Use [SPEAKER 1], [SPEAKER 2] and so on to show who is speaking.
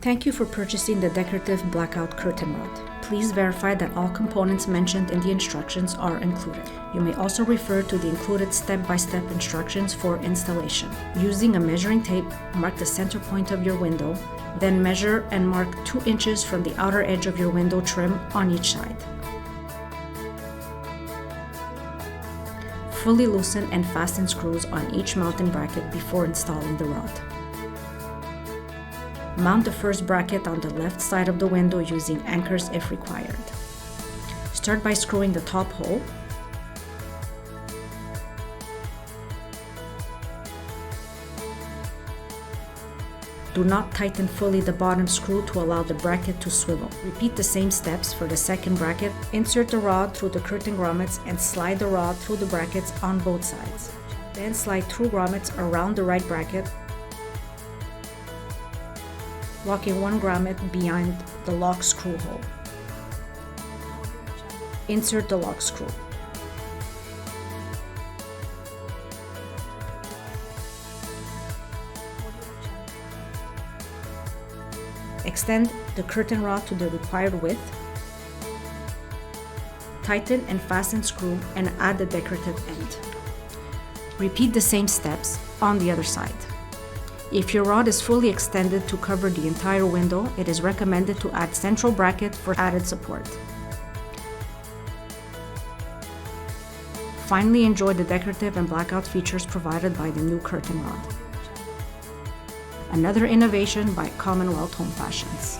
[SPEAKER 1] Thank you for purchasing the decorative blackout curtain rod. Please verify that all components mentioned in the instructions are included. You may also refer to the included step-by-step instructions for installation. Using a measuring tape, mark the center point of your window, then measure and mark 2 inches from the outer edge of your window trim on each side. Fully loosen and fasten screws on each mounting bracket before installing the rod. Mount the first bracket on the left side of the window using anchors if required. Start by screwing the top hole. Do not tighten fully the bottom screw to allow the bracket to swivel. Repeat the same steps for the second bracket. Insert the rod through the curtain grommets and slide the rod through the brackets on both sides. Then slide through grommets around the right bracket, locking one grommet behind the lock screw hole. Insert the lock screw. Extend the curtain rod to the required width. Tighten and fasten screw and add the decorative end. Repeat the same steps on the other side. If your rod is fully extended to cover the entire window, it is recommended to add central bracket for added support. Finally, enjoy the decorative and blackout features provided by the new curtain rod. Another innovation by Commonwealth Home Fashions.